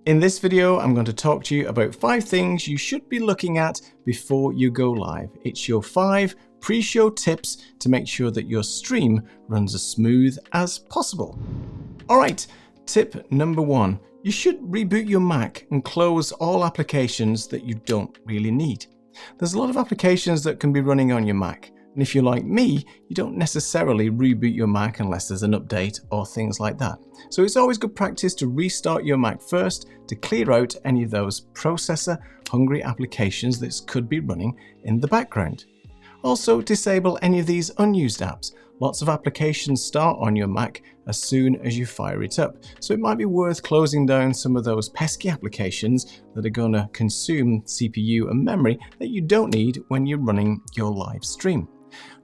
In this video, I'm going to talk to you about 5 things you should be looking at before you go live. It's your 5 pre-show tips to make sure that your stream runs as smooth as possible. All right, tip number 1. You should reboot your Mac and close all applications that you don't really need. There's a lot of applications that can be running on your Mac. And if you're like me, you don't necessarily reboot your Mac unless there's an update or things like that. So it's always good practice to restart your Mac first to clear out any of those processor-hungry applications that could be running in the background. Also, disable any of these unused apps. Lots of applications start on your Mac as soon as you fire it up. So it might be worth closing down some of those pesky applications that are going to consume CPU and memory that you don't need when you're running your live stream.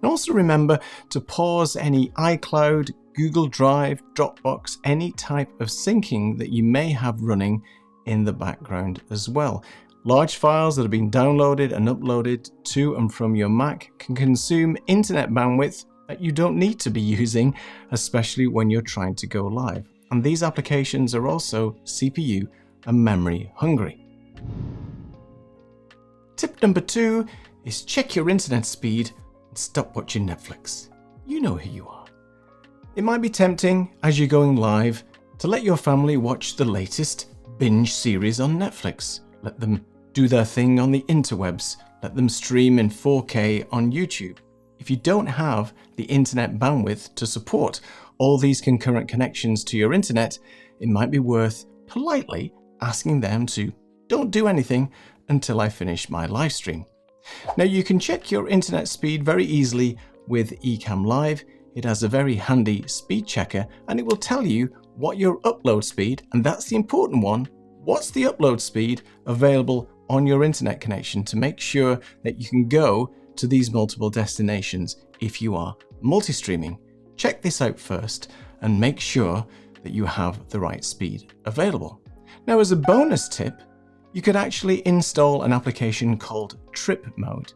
And also remember to pause any iCloud, Google Drive, Dropbox, any type of syncing that you may have running in the background as well. Large files that have been downloaded and uploaded to and from your Mac can consume internet bandwidth that you don't need to be using, especially when you're trying to go live. And these applications are also CPU and memory hungry. Tip number 2 is check your internet speed and stop watching Netflix. You know who you are. It might be tempting as you're going live to let your family watch the latest binge series on Netflix. Let them do their thing on the interwebs. Let them stream in 4K on YouTube. If you don't have the internet bandwidth to support all these concurrent connections to your internet, it might be worth politely asking them to don't do anything until I finish my live stream. Now you can check your internet speed very easily with Ecamm Live. It has a very handy speed checker and it will tell you what your upload speed, and that's the important one, what's the upload speed available on your internet connection to make sure that you can go to these multiple destinations if you are multi-streaming. Check this out first and make sure that you have the right speed available. Now as a bonus tip, you could actually install an application called Trip Mode.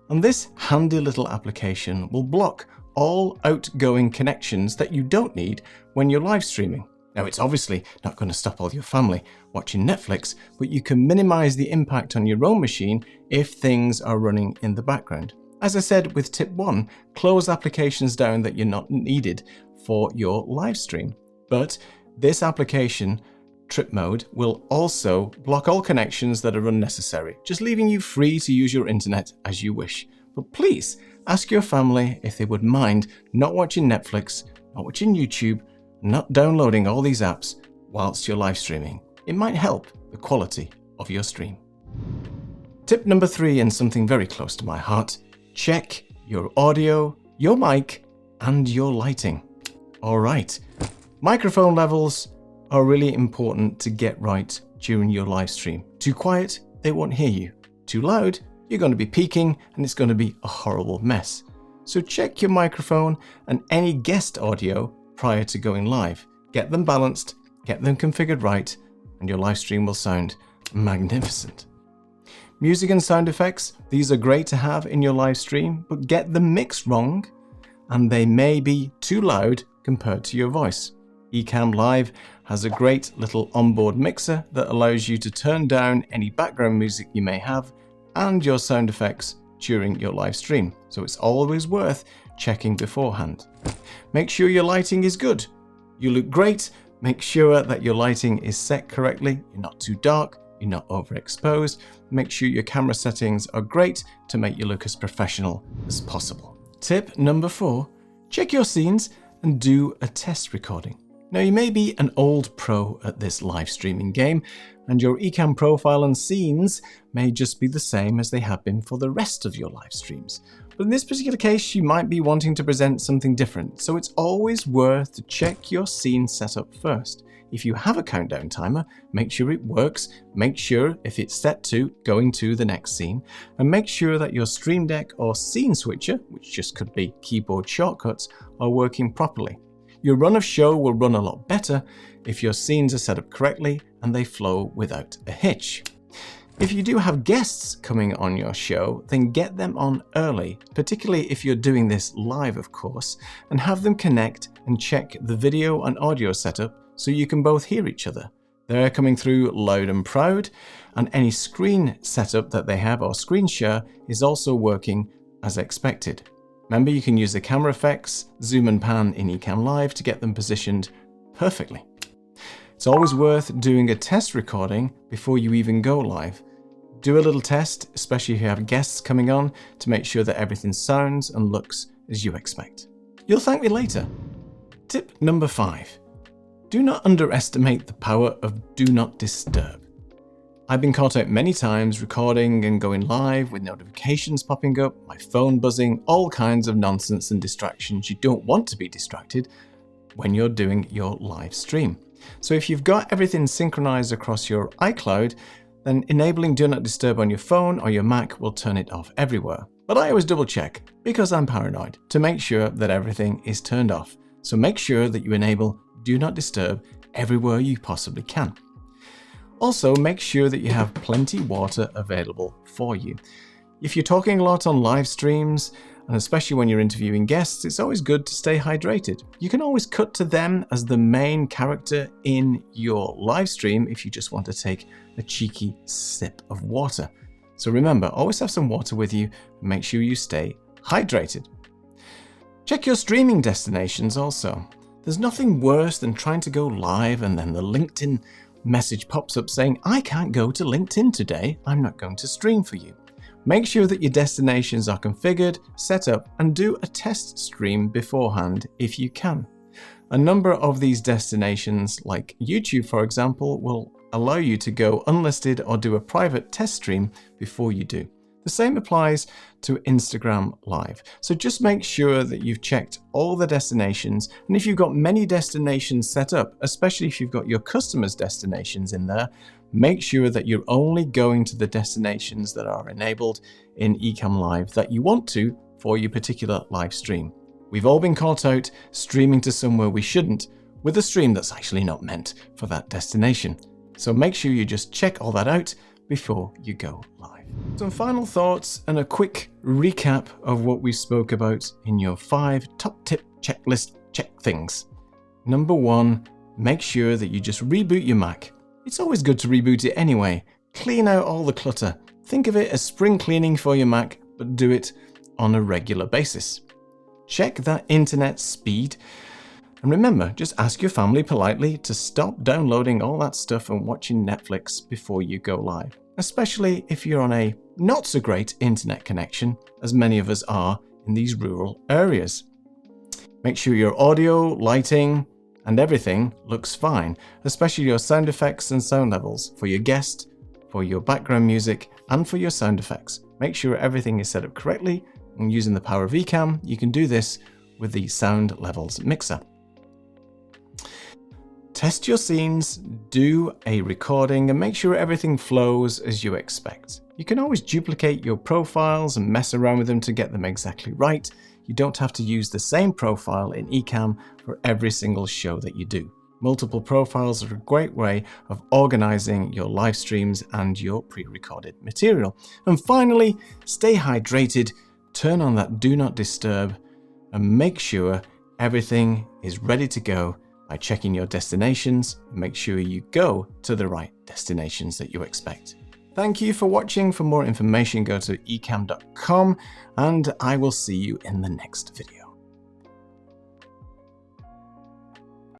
And this handy little application will block all outgoing connections that you don't need when you're live streaming. Now it's obviously not going to stop all your family watching Netflix, but you can minimize the impact on your own machine if things are running in the background. As I said with tip 1, close applications down that you're not needed for your live stream. But this application, Trip Mode, will also block all connections that are unnecessary, just leaving you free to use your internet as you wish. But please ask your family if they would mind not watching Netflix, not watching YouTube, not downloading all these apps whilst you're live streaming. It might help the quality of your stream. Tip number 3, and something very close to my heart, check your audio, your mic, and your lighting. All right, microphone levels are really important to get right during your live stream. Too quiet, they won't hear you. Too loud, you're going to be peaking and it's going to be a horrible mess. So check your microphone and any guest audio prior to going live. Get them balanced, get them configured right, and your live stream will sound magnificent. Music and sound effects, these are great to have in your live stream, but get them mixed wrong and they may be too loud compared to your voice. Ecamm Live has a great little onboard mixer that allows you to turn down any background music you may have and your sound effects during your live stream. So it's always worth checking beforehand. Make sure your lighting is good. You look great. Make sure that your lighting is set correctly. You're not too dark. You're not overexposed. Make sure your camera settings are great to make you look as professional as possible. Tip number 4, check your scenes and do a test recording. Now you may be an old pro at this live streaming game and your Ecamm profile and scenes may just be the same as they have been for the rest of your live streams. But in this particular case, you might be wanting to present something different, so it's always worth to check your scene setup first. If you have a countdown timer, make sure it works, make sure if it's set to going to the next scene, and make sure that your Stream Deck or scene switcher, which just could be keyboard shortcuts, are working properly. Your run of show will run a lot better if your scenes are set up correctly and they flow without a hitch. If you do have guests coming on your show, then get them on early, particularly if you're doing this live, of course, and have them connect and check the video and audio setup so you can both hear each other. They're coming through loud and proud, and any screen setup that they have or screen share is also working as expected. Remember, you can use the camera effects, zoom and pan in Ecamm Live to get them positioned perfectly. It's always worth doing a test recording before you even go live. Do a little test, especially if you have guests coming on, to make sure that everything sounds and looks as you expect. You'll thank me later. Tip number 5. Do not underestimate the power of Do Not Disturb. I've been caught out many times recording and going live with notifications popping up, my phone buzzing, all kinds of nonsense and distractions. You don't want to be distracted when you're doing your live stream. So if you've got everything synchronized across your iCloud, then enabling Do Not Disturb on your phone or your Mac will turn it off everywhere. But I always double check, because I'm paranoid, to make sure that everything is turned off. So make sure that you enable Do Not Disturb everywhere you possibly can. Also, make sure that you have plenty water available for you. If you're talking a lot on live streams, and especially when you're interviewing guests, it's always good to stay hydrated. You can always cut to them as the main character in your live stream if you just want to take a cheeky sip of water. So remember, always have some water with you and make sure you stay hydrated. Check your streaming destinations also. There's nothing worse than trying to go live and then the LinkedIn message pops up saying, "I can't go to LinkedIn today, I'm not going to stream for you." Make sure that your destinations are configured, set up, and do a test stream beforehand if you can. A number of these destinations, like YouTube for example, will allow you to go unlisted or do a private test stream before you do. The same applies to Instagram Live. So just make sure that you've checked all the destinations, and if you've got many destinations set up, especially if you've got your customers' destinations in there, make sure that you're only going to the destinations that are enabled in Ecamm Live that you want to for your particular live stream. We've all been caught out streaming to somewhere we shouldn't with a stream that's actually not meant for that destination. So make sure you just check all that out before you go live. Some final thoughts and a quick recap of what we spoke about in your 5 top tip checklist check things. Number 1, make sure that you just reboot your Mac. It's always good to reboot it anyway. Clean out all the clutter. Think of it as spring cleaning for your Mac, but do it on a regular basis. Check that internet speed. And remember, just ask your family politely to stop downloading all that stuff and watching Netflix before you go live, especially if you're on a not so great internet connection, as many of us are in these rural areas. Make sure your audio, lighting, and everything looks fine, especially your sound effects and sound levels for your guest, for your background music, and for your sound effects. Make sure everything is set up correctly, and using the power of Ecamm, you can do this with the sound levels mixer. Test your scenes, do a recording, and make sure everything flows as you expect. You can always duplicate your profiles and mess around with them to get them exactly right. You don't have to use the same profile in Ecamm for every single show that you do. Multiple profiles are a great way of organizing your live streams and your pre-recorded material. And finally, stay hydrated, turn on that Do Not Disturb, and make sure everything is ready to go by checking your destinations and make sure you go to the right destinations that you expect. Thank you for watching. For more information, go to ecamm.com, and I will see you in the next video.